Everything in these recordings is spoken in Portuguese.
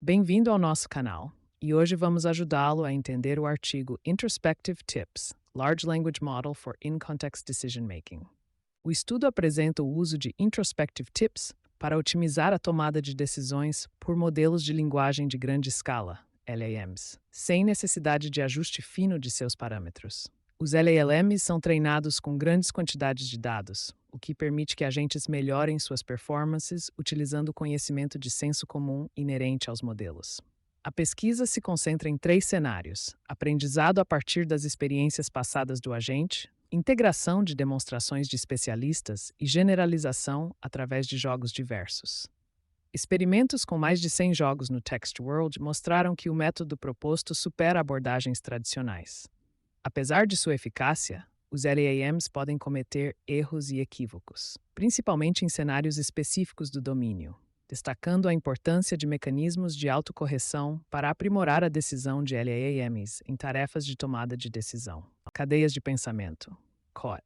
Bem-vindo ao nosso canal e hoje vamos ajudá-lo a entender o artigo Introspective Tips, Large Language Model for In-Context Decision Making. O estudo apresenta o uso de Introspective Tips para otimizar a tomada de decisões por modelos de linguagem de grande escala, LLMs, sem necessidade de ajuste fino de seus parâmetros. Os LLMs são treinados com grandes quantidades de dados, o que permite que agentes melhorem suas performances utilizando o conhecimento de senso comum inerente aos modelos. A pesquisa se concentra em 3 cenários: aprendizado a partir das experiências passadas do agente, integração de demonstrações de especialistas e generalização através de jogos diversos. Experimentos com mais de 100 jogos no TextWorld mostraram que o método proposto supera abordagens tradicionais. Apesar de sua eficácia, os LAMs podem cometer erros e equívocos, principalmente em cenários específicos do domínio, destacando a importância de mecanismos de autocorreção para aprimorar a decisão de LAMs em tarefas de tomada de decisão. Cadeias de pensamento, COT,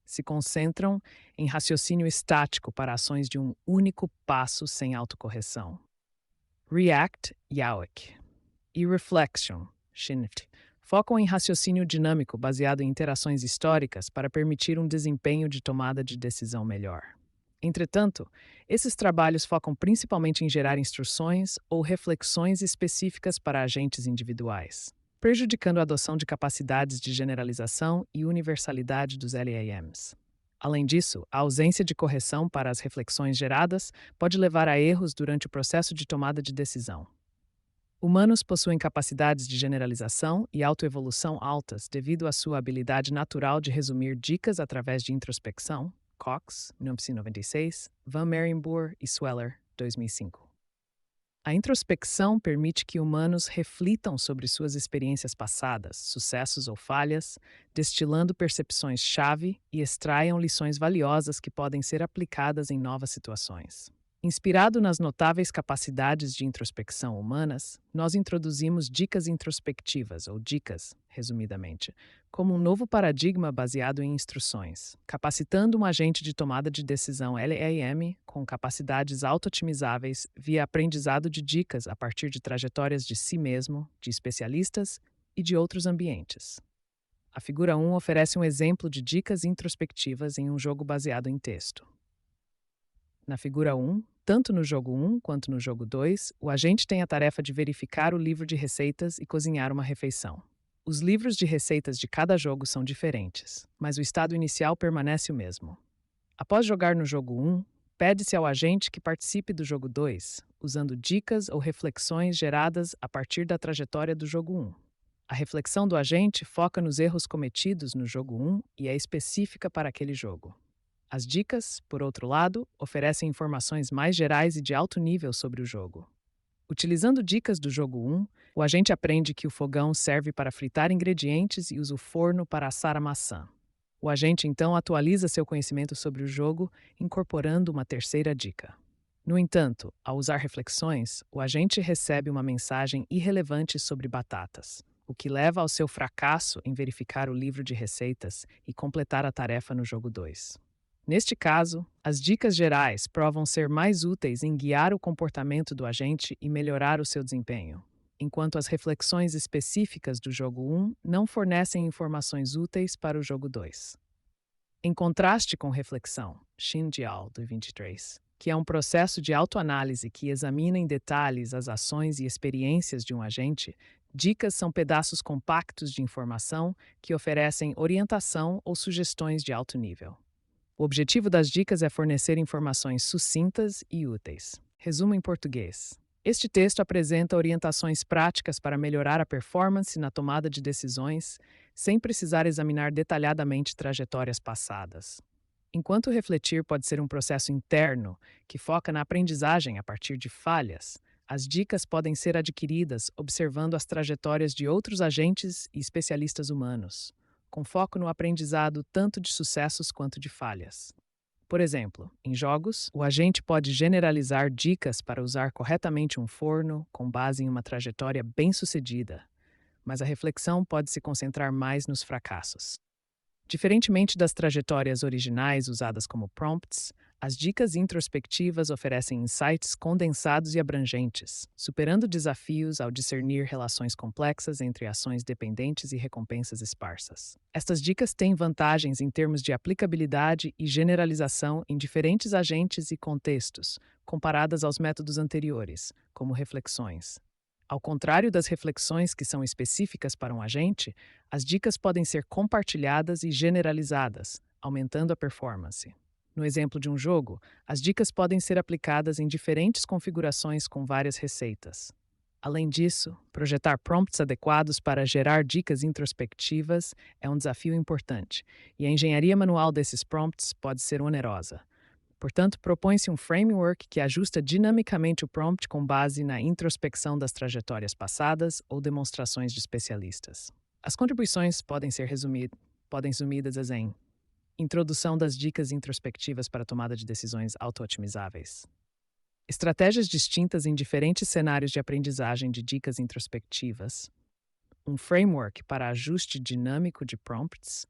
se concentram em raciocínio estático para ações de um único passo sem autocorreção. React, YAWC, e Reflection, SHINFT, focam em raciocínio dinâmico baseado em interações históricas para permitir um desempenho de tomada de decisão melhor. Entretanto, esses trabalhos focam principalmente em gerar instruções ou reflexões específicas para agentes individuais, prejudicando a adoção de capacidades de generalização e universalidade dos LAMs. Além disso, a ausência de correção para as reflexões geradas pode levar a erros durante o processo de tomada de decisão. Humanos possuem capacidades de generalização e autoevolução altas devido à sua habilidade natural de resumir dicas através de introspecção, Cox, 1996, Van Merenboer e Sweller, 2005. A introspecção permite que humanos reflitam sobre suas experiências passadas, sucessos ou falhas, destilando percepções-chave e extraiam lições valiosas que podem ser aplicadas em novas situações. Inspirado nas notáveis capacidades de introspecção humanas, nós introduzimos dicas introspectivas, ou dicas, resumidamente, como um novo paradigma baseado em instruções, capacitando um agente de tomada de decisão LAM com capacidades auto-otimizáveis via aprendizado de dicas a partir de trajetórias de si mesmo, de especialistas e de outros ambientes. A figura 1 oferece um exemplo de dicas introspectivas em um jogo baseado em texto. Na figura 1, tanto no jogo 1 quanto no jogo 2, o agente tem a tarefa de verificar o livro de receitas e cozinhar uma refeição. Os livros de receitas de cada jogo são diferentes, mas o estado inicial permanece o mesmo. Após jogar no jogo 1, pede-se ao agente que participe do jogo 2, usando dicas ou reflexões geradas a partir da trajetória do jogo 1. A reflexão do agente foca nos erros cometidos no jogo 1 e é específica para aquele jogo. As dicas, por outro lado, oferecem informações mais gerais e de alto nível sobre o jogo. Utilizando dicas do jogo 1, o agente aprende que o fogão serve para fritar ingredientes e usa o forno para assar a maçã. O agente então atualiza seu conhecimento sobre o jogo, incorporando uma terceira dica. No entanto, ao usar reflexões, o agente recebe uma mensagem irrelevante sobre batatas, o que leva ao seu fracasso em verificar o livro de receitas e completar a tarefa no jogo 2. Neste caso, as dicas gerais provam ser mais úteis em guiar o comportamento do agente e melhorar o seu desempenho, enquanto as reflexões específicas do jogo 1 não fornecem informações úteis para o jogo 2. Em contraste com reflexão, Xinjiao, do 23, que é um processo de autoanálise que examina em detalhes as ações e experiências de um agente, dicas são pedaços compactos de informação que oferecem orientação ou sugestões de alto nível. O objetivo das dicas é fornecer informações sucintas e úteis. Resumo em português. Este texto apresenta orientações práticas para melhorar a performance na tomada de decisões, sem precisar examinar detalhadamente trajetórias passadas. Enquanto refletir pode ser um processo interno que foca na aprendizagem a partir de falhas, as dicas podem ser adquiridas observando as trajetórias de outros agentes e especialistas humanos, com foco no aprendizado tanto de sucessos quanto de falhas. Por exemplo, em jogos, o agente pode generalizar dicas para usar corretamente um forno com base em uma trajetória bem-sucedida, mas a reflexão pode se concentrar mais nos fracassos. Diferentemente das trajetórias originais usadas como prompts, As dicas introspectivas oferecem insights condensados e abrangentes, superando desafios ao discernir relações complexas entre ações dependentes e recompensas esparsas. Estas dicas têm vantagens em termos de aplicabilidade e generalização em diferentes agentes e contextos, comparadas aos métodos anteriores, como reflexões. Ao contrário das reflexões que são específicas para um agente, as dicas podem ser compartilhadas e generalizadas, aumentando a performance. No exemplo de um jogo, as dicas podem ser aplicadas em diferentes configurações com várias receitas. Além disso, projetar prompts adequados para gerar dicas introspectivas é um desafio importante, e a engenharia manual desses prompts pode ser onerosa. Portanto, propõe-se um framework que ajusta dinamicamente o prompt com base na introspecção das trajetórias passadas ou demonstrações de especialistas. As contribuições podem ser resumidas em introdução das dicas introspectivas para a tomada de decisões auto-otimizáveis. Estratégias distintas em diferentes cenários de aprendizagem de dicas introspectivas. Um framework para ajuste dinâmico de prompts.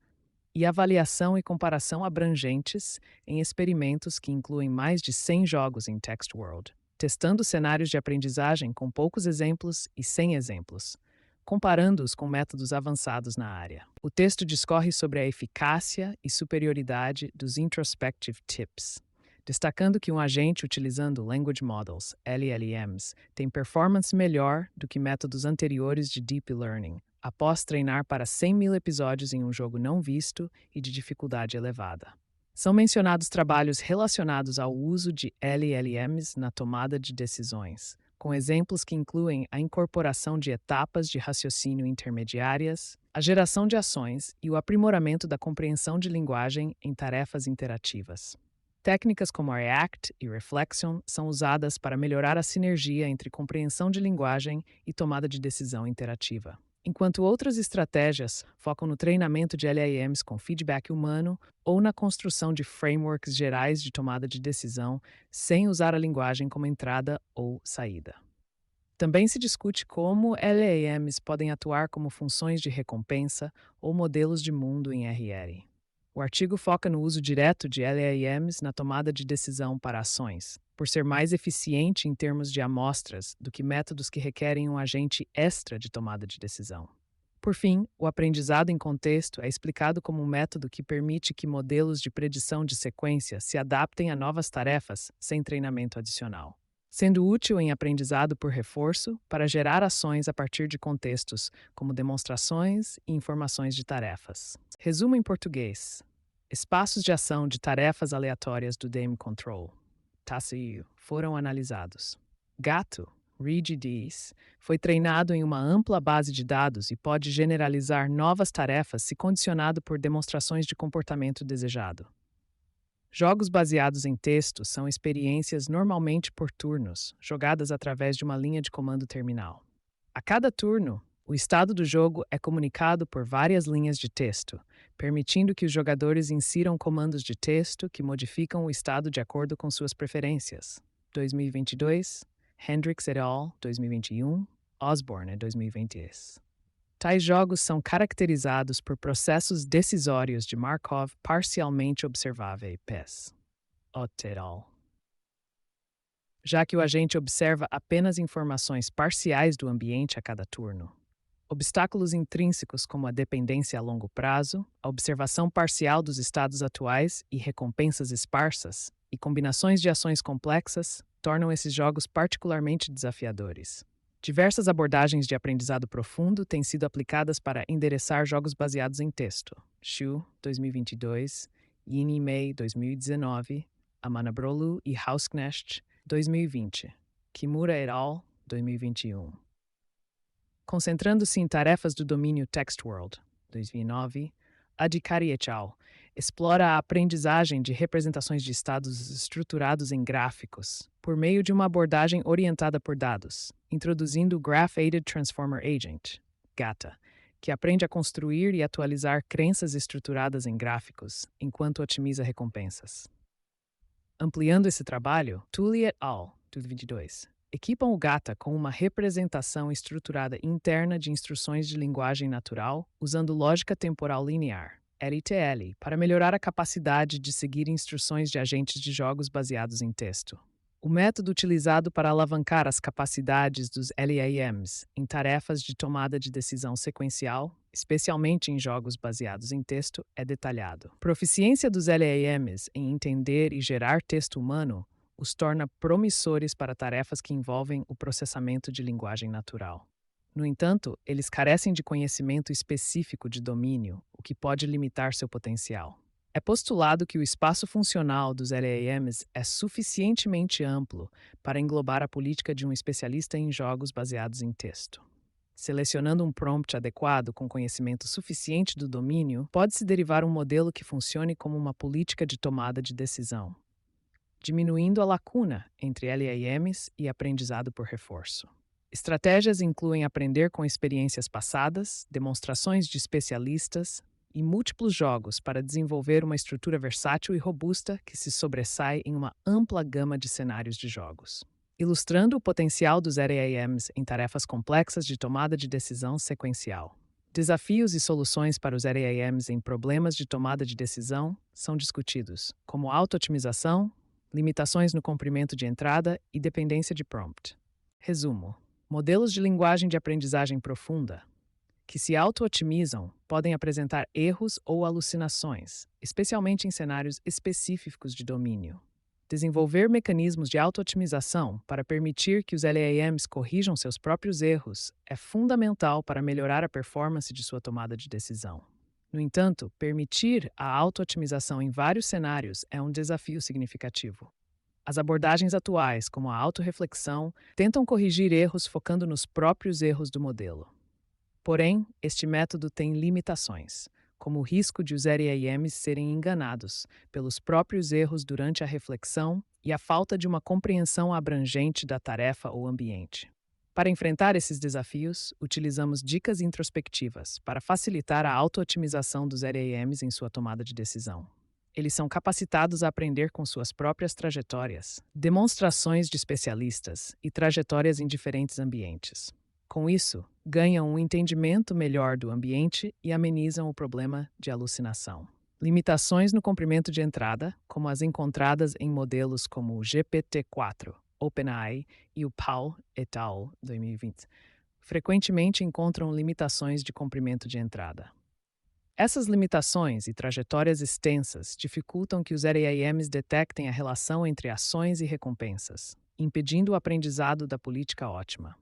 E avaliação e comparação abrangentes em experimentos que incluem mais de 100 jogos em TextWorld, testando cenários de aprendizagem com poucos exemplos e sem exemplos, comparando-os com métodos avançados na área. O texto discorre sobre a eficácia e superioridade dos Introspective Tips, destacando que um agente utilizando Language Models, LLMs, tem performance melhor do que métodos anteriores de Deep Learning, após treinar para 100.000 episódios em um jogo não visto e de dificuldade elevada. São mencionados trabalhos relacionados ao uso de LLMs na tomada de decisões, com exemplos que incluem a incorporação de etapas de raciocínio intermediárias, a geração de ações e o aprimoramento da compreensão de linguagem em tarefas interativas. Técnicas como a React e Reflection são usadas para melhorar a sinergia entre compreensão de linguagem e tomada de decisão interativa, enquanto outras estratégias focam no treinamento de LLMs com feedback humano ou na construção de frameworks gerais de tomada de decisão sem usar a linguagem como entrada ou saída. Também se discute como LLMs podem atuar como funções de recompensa ou modelos de mundo em RL. O artigo foca no uso direto de LLMs na tomada de decisão para ações, por ser mais eficiente em termos de amostras do que métodos que requerem um agente extra de tomada de decisão. Por fim, o aprendizado em contexto é explicado como um método que permite que modelos de predição de sequência se adaptem a novas tarefas sem treinamento adicional, sendo útil em aprendizado por reforço para gerar ações a partir de contextos, como demonstrações e informações de tarefas. Resumo em português. Espaços de ação de tarefas aleatórias do DM Control, TACIU, foram analisados. Gato, ReadDs, foi treinado em uma ampla base de dados e pode generalizar novas tarefas se condicionado por demonstrações de comportamento desejado. Jogos baseados em texto são experiências normalmente por turnos, jogadas através de uma linha de comando terminal. A cada turno, o estado do jogo é comunicado por várias linhas de texto, permitindo que os jogadores insiram comandos de texto que modificam o estado de acordo com suas preferências. 2022, Hendricks et al., 2021, Osborne, 2020. Tais jogos são caracterizados por processos decisórios de Markov parcialmente observáveis, PES. Ott et al. Já que o agente observa apenas informações parciais do ambiente a cada turno. Obstáculos intrínsecos como a dependência a longo prazo, a observação parcial dos estados atuais e recompensas esparsas, e combinações de ações complexas, tornam esses jogos particularmente desafiadores. Diversas abordagens de aprendizado profundo têm sido aplicadas para endereçar jogos baseados em texto. Xu, 2022, Yin e Mei, 2019, Amanabrolu e Hausknecht, 2020, Kimura et al., 2021. Concentrando-se em tarefas do domínio TextWorld, 2009, Adhikari et al. Explora a aprendizagem de representações de estados estruturados em gráficos, por meio de uma abordagem orientada por dados, introduzindo o Graph-Aided Transformer Agent, GATA, que aprende a construir e atualizar crenças estruturadas em gráficos, enquanto otimiza recompensas. Ampliando esse trabalho, Tully et al., 2022, equipam o GATA com uma representação estruturada interna de instruções de linguagem natural usando lógica temporal linear, LTL, para melhorar a capacidade de seguir instruções de agentes de jogos baseados em texto. O método utilizado para alavancar as capacidades dos LAMs em tarefas de tomada de decisão sequencial, especialmente em jogos baseados em texto, é detalhado. Proficiência dos LAMs em entender e gerar texto humano os torna promissores para tarefas que envolvem o processamento de linguagem natural. No entanto, eles carecem de conhecimento específico de domínio, o que pode limitar seu potencial. É postulado que o espaço funcional dos LAMs é suficientemente amplo para englobar a política de um especialista em jogos baseados em texto. Selecionando um prompt adequado com conhecimento suficiente do domínio, pode-se derivar um modelo que funcione como uma política de tomada de decisão, diminuindo a lacuna entre LAMs e aprendizado por reforço. Estratégias incluem aprender com experiências passadas, demonstrações de especialistas e múltiplos jogos para desenvolver uma estrutura versátil e robusta que se sobressai em uma ampla gama de cenários de jogos. Ilustrando o potencial dos LAMs em tarefas complexas de tomada de decisão sequencial. Desafios e soluções para os LAMs em problemas de tomada de decisão são discutidos, como auto-otimização, limitações no comprimento de entrada e dependência de prompt. Resumo: modelos de linguagem de aprendizagem profunda, que se auto-otimizam, podem apresentar erros ou alucinações, especialmente em cenários específicos de domínio. Desenvolver mecanismos de auto-otimização para permitir que os LAMs corrijam seus próprios erros é fundamental para melhorar a performance de sua tomada de decisão. No entanto, permitir a auto-otimização em vários cenários é um desafio significativo. As abordagens atuais, como a autorreflexão, tentam corrigir erros focando nos próprios erros do modelo. Porém, este método tem limitações, como o risco de os LAMs serem enganados pelos próprios erros durante a reflexão e a falta de uma compreensão abrangente da tarefa ou ambiente. Para enfrentar esses desafios, utilizamos dicas introspectivas para facilitar a auto-otimização dos LAMs em sua tomada de decisão. Eles são capacitados a aprender com suas próprias trajetórias, demonstrações de especialistas e trajetórias em diferentes ambientes. Com isso, ganham um entendimento melhor do ambiente e amenizam o problema de alucinação. Limitações no comprimento de entrada, como as encontradas em modelos como o GPT-4, OpenAI e o Paul et al. 2020, frequentemente encontram limitações de comprimento de entrada. Essas limitações e trajetórias extensas dificultam que os LAMs detectem a relação entre ações e recompensas, impedindo o aprendizado da política ótima.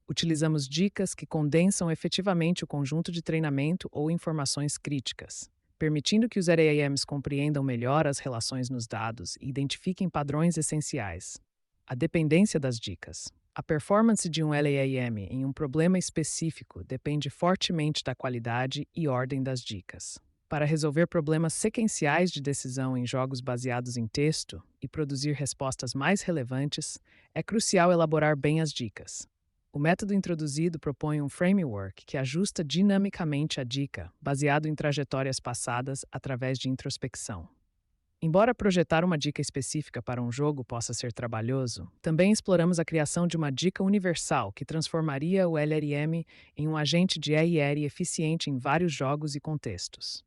Utilizamos dicas que condensam efetivamente o conjunto de treinamento ou informações críticas, permitindo que os LAMs compreendam melhor as relações nos dados e identifiquem padrões essenciais. A dependência das dicas. A performance de um LAM em um problema específico depende fortemente da qualidade e ordem das dicas. Para resolver problemas sequenciais de decisão em jogos baseados em texto e produzir respostas mais relevantes, é crucial elaborar bem as dicas. O método introduzido propõe um framework que ajusta dinamicamente a dica, baseado em trajetórias passadas através de introspecção. Embora projetar uma dica específica para um jogo possa ser trabalhoso, também exploramos a criação de uma dica universal que transformaria o LLM em um agente de EIR eficiente em vários jogos e contextos.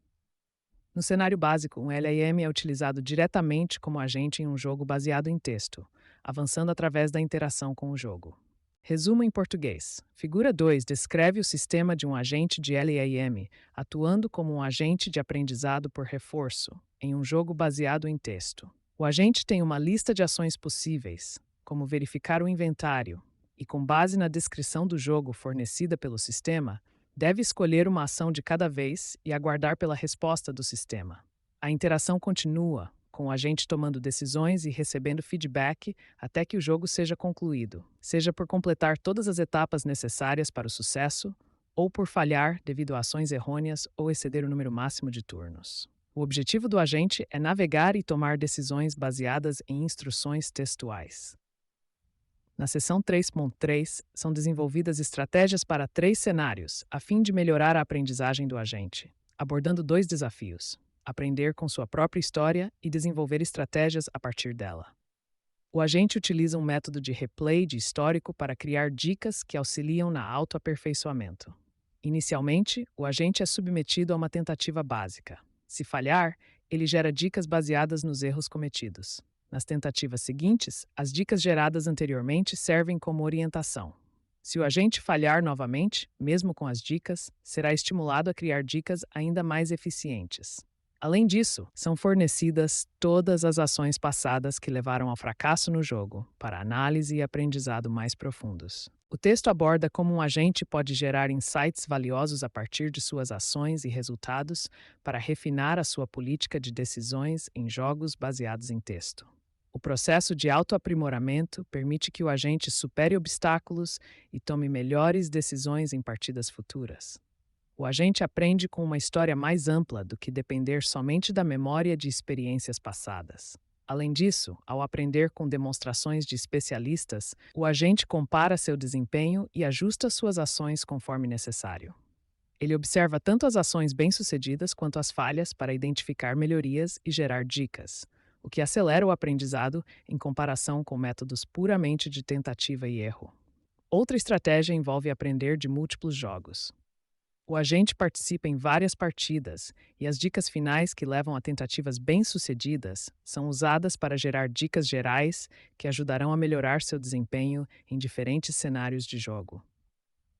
No cenário básico, um LLM é utilizado diretamente como agente em um jogo baseado em texto, avançando através da interação com o jogo. Resumo em português. Figura 2 descreve o sistema de um agente de LAM atuando como um agente de aprendizado por reforço em um jogo baseado em texto. O agente tem uma lista de ações possíveis, como verificar o inventário, e com base na descrição do jogo fornecida pelo sistema, deve escolher uma ação de cada vez e aguardar pela resposta do sistema. A interação continua, com o agente tomando decisões e recebendo feedback até que o jogo seja concluído, seja por completar todas as etapas necessárias para o sucesso, ou por falhar devido a ações errôneas ou exceder o número máximo de turnos. O objetivo do agente é navegar e tomar decisões baseadas em instruções textuais. Na seção 3.3, são desenvolvidas estratégias para 3 cenários, a fim de melhorar a aprendizagem do agente, abordando 2 desafios: aprender com sua própria história e desenvolver estratégias a partir dela. O agente utiliza um método de replay de histórico para criar dicas que auxiliam na autoaperfeiçoamento. Inicialmente, o agente é submetido a uma tentativa básica, Se falhar, ele gera dicas baseadas nos erros cometidos. Nas tentativas seguintes, as dicas geradas anteriormente servem como orientação. Se o agente falhar novamente, mesmo com as dicas, será estimulado a criar dicas ainda mais eficientes. Além disso, são fornecidas todas as ações passadas que levaram ao fracasso no jogo, para análise e aprendizado mais profundos. O texto aborda como um agente pode gerar insights valiosos a partir de suas ações e resultados para refinar a sua política de decisões em jogos baseados em texto. O processo de autoaprimoramento permite que o agente supere obstáculos e tome melhores decisões em partidas futuras. O agente aprende com uma história mais ampla do que depender somente da memória de experiências passadas. Além disso, ao aprender com demonstrações de especialistas, o agente compara seu desempenho e ajusta suas ações conforme necessário. Ele observa tanto as ações bem-sucedidas quanto as falhas para identificar melhorias e gerar dicas, o que acelera o aprendizado em comparação com métodos puramente de tentativa e erro. Outra estratégia envolve aprender de múltiplos jogos. O agente participa em várias partidas e as dicas finais que levam a tentativas bem-sucedidas são usadas para gerar dicas gerais que ajudarão a melhorar seu desempenho em diferentes cenários de jogo.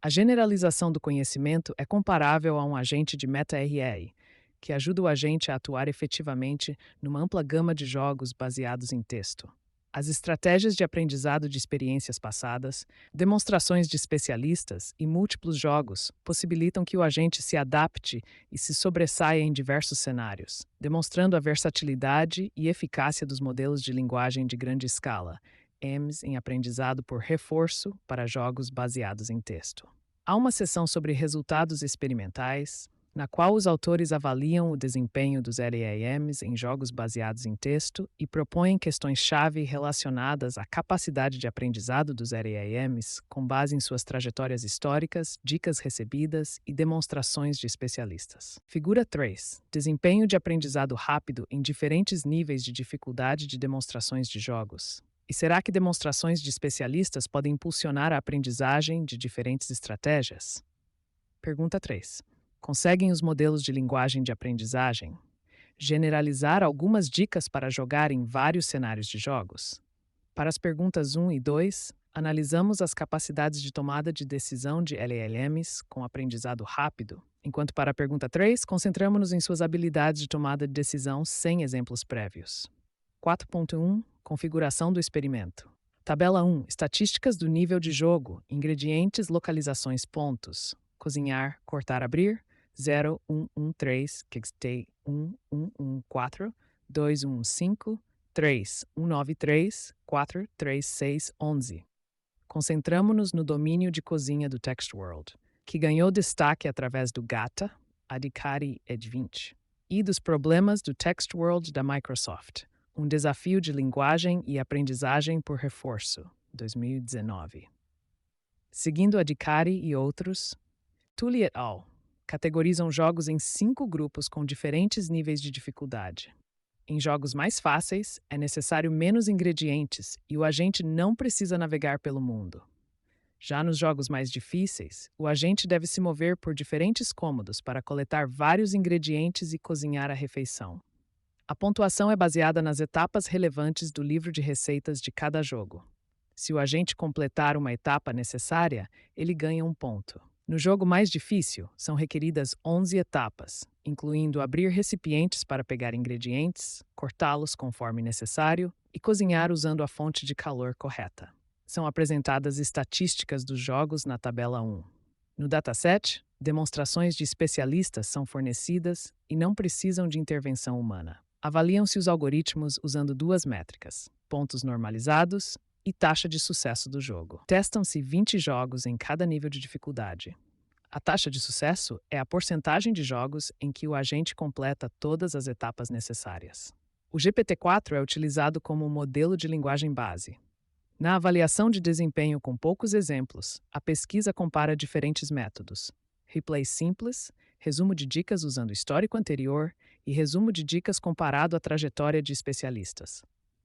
A generalização do conhecimento é comparável a um agente de meta-RR, que ajuda o agente a atuar efetivamente numa ampla gama de jogos baseados em texto. As estratégias de aprendizado de experiências passadas, demonstrações de especialistas e múltiplos jogos possibilitam que o agente se adapte e se sobressaia em diversos cenários, demonstrando a versatilidade e eficácia dos modelos de linguagem de grande escala, EMS, em aprendizado por reforço para jogos baseados em texto. Há uma seção sobre resultados experimentais, na qual os autores avaliam o desempenho dos LAMs em jogos baseados em texto e propõem questões-chave relacionadas à capacidade de aprendizado dos LAMs com base em suas trajetórias históricas, dicas recebidas e demonstrações de especialistas. Figura 3. Desempenho de aprendizado rápido em diferentes níveis de dificuldade de demonstrações de jogos. E será que demonstrações de especialistas podem impulsionar a aprendizagem de diferentes estratégias? Pergunta 3. Conseguem os modelos de linguagem de aprendizagem generalizar algumas dicas para jogar em vários cenários de jogos? Para as perguntas 1 e 2, analisamos as capacidades de tomada de decisão de LLMs com aprendizado rápido, enquanto para a pergunta 3, concentramos-nos em suas habilidades de tomada de decisão sem exemplos prévios. 4.1 Configuração do experimento. Tabela 1. Estatísticas do nível de jogo, ingredientes, localizações, pontos. Cozinhar, cortar, abrir. 0, 1, 1, 3, Kextei 1, 1, 1, 4, 2, 1, 5, 3, 1, 9, 3, 4, 3, 6, 11. Concentramo-nos no domínio de cozinha do TextWorld, que ganhou destaque através do GATA, Adhikari Ed20, e dos problemas do TextWorld da Microsoft, um desafio de linguagem e aprendizagem por reforço, 2019. Seguindo Adhikari e outros, Tully et al. Categorizam jogos em 5 grupos com diferentes níveis de dificuldade. Em jogos mais fáceis, é necessário menos ingredientes e o agente não precisa navegar pelo mundo. Já nos jogos mais difíceis, o agente deve se mover por diferentes cômodos para coletar vários ingredientes e cozinhar a refeição. A pontuação é baseada nas etapas relevantes do livro de receitas de cada jogo. Se o agente completar uma etapa necessária, ele ganha 1 ponto. No jogo mais difícil, são requeridas 11 etapas, incluindo abrir recipientes para pegar ingredientes, cortá-los conforme necessário e cozinhar usando a fonte de calor correta. São apresentadas estatísticas dos jogos na tabela 1. No dataset, demonstrações de especialistas são fornecidas e não precisam de intervenção humana. Avaliam-se os algoritmos usando 2 métricas: pontos normalizados e taxa de sucesso do jogo. Testam-se 20 jogos em cada nível de dificuldade. A taxa de sucesso é a porcentagem de jogos em que o agente completa todas as etapas necessárias. O GPT-4 é utilizado como um modelo de linguagem base. Na avaliação de desempenho com poucos exemplos, a pesquisa compara diferentes métodos: replay simples, resumo de dicas usando o histórico anterior e resumo de dicas comparado à trajetória de especialistas.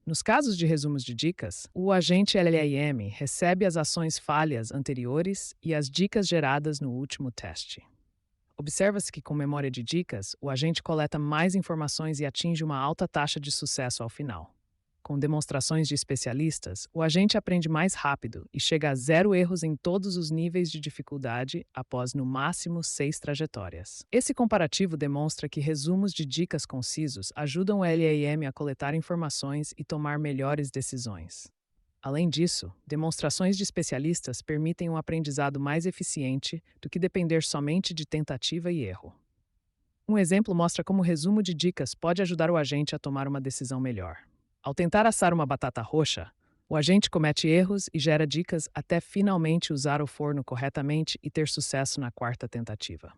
Nos casos de resumos de dicas, o agente LLM recebe as ações falhas anteriores e as dicas geradas no último teste. Observa-se que, com memória de dicas, o agente coleta mais informações e atinge uma alta taxa de sucesso ao final. Com demonstrações de especialistas, o agente aprende mais rápido e chega a 0 erros em todos os níveis de dificuldade após, no máximo, 6 trajetórias. Esse comparativo demonstra que resumos de dicas concisos ajudam o LAM a coletar informações e tomar melhores decisões. Além disso, demonstrações de especialistas permitem um aprendizado mais eficiente do que depender somente de tentativa e erro. Um exemplo mostra como o resumo de dicas pode ajudar o agente a tomar uma decisão melhor. Ao tentar assar uma batata roxa, o agente comete erros e gera dicas até finalmente usar o forno corretamente e ter sucesso na 4ª tentativa.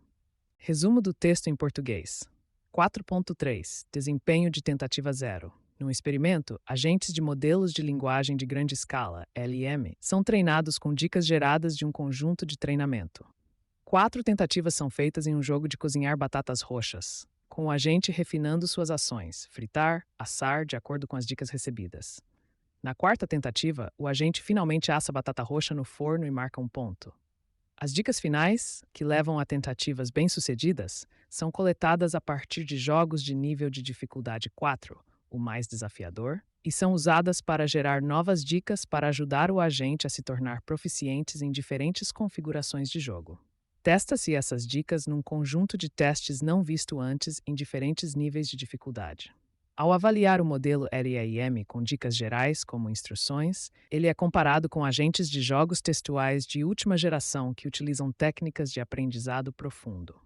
Resumo do texto em português. 4.3 Desempenho de tentativa 0. Num experimento, agentes de modelos de linguagem de grande escala, LM, são treinados com dicas geradas de um conjunto de treinamento. 4 tentativas são feitas em um jogo de cozinhar batatas roxas, com o agente refinando suas ações, fritar, assar, de acordo com as dicas recebidas. Na 4ª tentativa, o agente finalmente assa a batata roxa no forno e marca um ponto. As dicas finais, que levam a tentativas bem-sucedidas, são coletadas a partir de jogos de nível de dificuldade 4, o mais desafiador, e são usadas para gerar novas dicas para ajudar o agente a se tornar proficientes em diferentes configurações de jogo. Testa-se essas dicas num conjunto de testes não visto antes em diferentes níveis de dificuldade. Ao avaliar o modelo LAM com dicas gerais, como instruções, ele é comparado com agentes de jogos textuais de última geração que utilizam técnicas de aprendizado profundo.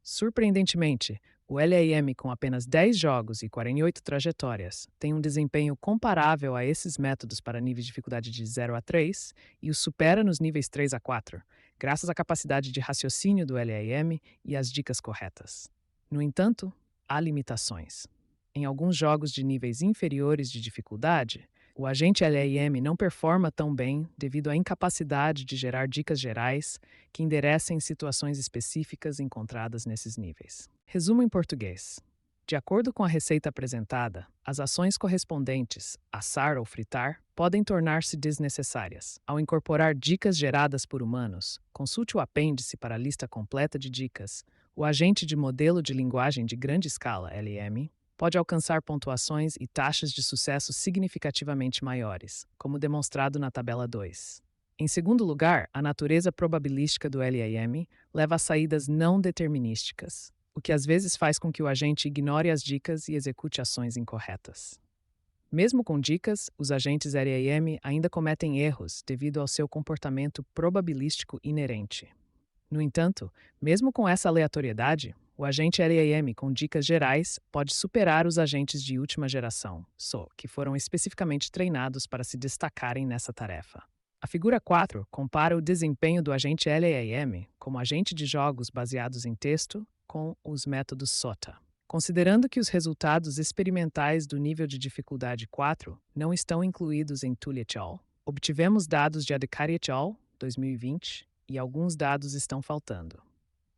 Surpreendentemente, o LAM com apenas 10 jogos e 48 trajetórias tem um desempenho comparável a esses métodos para níveis de dificuldade de 0 a 3 e o supera nos níveis 3 a 4, graças à capacidade de raciocínio do LAM e às dicas corretas. No entanto, há limitações. Em alguns jogos de níveis inferiores de dificuldade, o agente LAM não performa tão bem devido à incapacidade de gerar dicas gerais que enderecem situações específicas encontradas nesses níveis. Resumo em português. De acordo com a receita apresentada, as ações correspondentes, assar ou fritar, podem tornar-se desnecessárias. Ao incorporar dicas geradas por humanos, consulte o apêndice para a lista completa de dicas. O agente de modelo de linguagem de grande escala, LM, pode alcançar pontuações e taxas de sucesso significativamente maiores, como demonstrado na tabela 2. Em segundo lugar, a natureza probabilística do LAM leva a saídas não determinísticas, o que às vezes faz com que o agente ignore as dicas e execute ações incorretas. Mesmo com dicas, os agentes LAM ainda cometem erros devido ao seu comportamento probabilístico inerente. No entanto, mesmo com essa aleatoriedade, o agente LAM com dicas gerais pode superar os agentes de última geração, que foram especificamente treinados para se destacarem nessa tarefa. A figura 4 compara o desempenho do agente LAM como agente de jogos baseados em texto com os métodos SOTA. Considerando que os resultados experimentais do nível de dificuldade 4 não estão incluídos em Tully et al., obtivemos dados de Adhikari et al., 2020, e alguns dados estão faltando.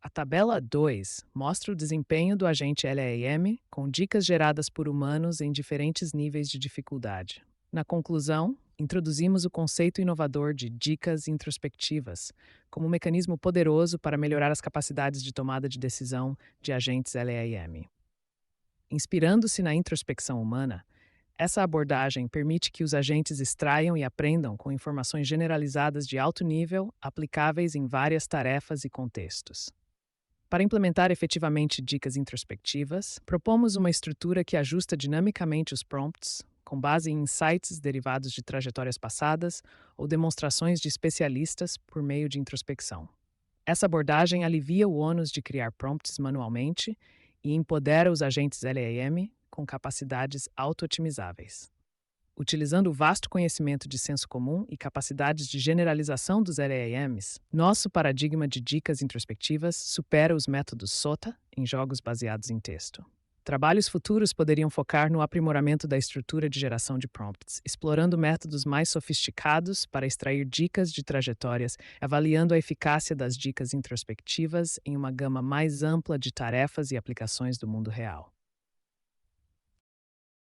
A tabela 2 mostra o desempenho do agente LAM com dicas geradas por humanos em diferentes níveis de dificuldade. Na conclusão, introduzimos o conceito inovador de dicas introspectivas como um mecanismo poderoso para melhorar as capacidades de tomada de decisão de agentes LAM. Inspirando-se na introspecção humana, essa abordagem permite que os agentes extraiam e aprendam com informações generalizadas de alto nível, aplicáveis em várias tarefas e contextos. Para implementar efetivamente dicas introspectivas, propomos uma estrutura que ajusta dinamicamente os prompts, com base em insights derivados de trajetórias passadas ou demonstrações de especialistas por meio de introspecção. Essa abordagem alivia o ônus de criar prompts manualmente e empodera os agentes LAM com capacidades auto-otimizáveis. Utilizando o vasto conhecimento de senso comum e capacidades de generalização dos LAMs, nosso paradigma de dicas introspectivas supera os métodos SOTA em jogos baseados em texto. Trabalhos futuros poderiam focar no aprimoramento da estrutura de geração de prompts, explorando métodos mais sofisticados para extrair dicas de trajetórias, avaliando a eficácia das dicas introspectivas em uma gama mais ampla de tarefas e aplicações do mundo real.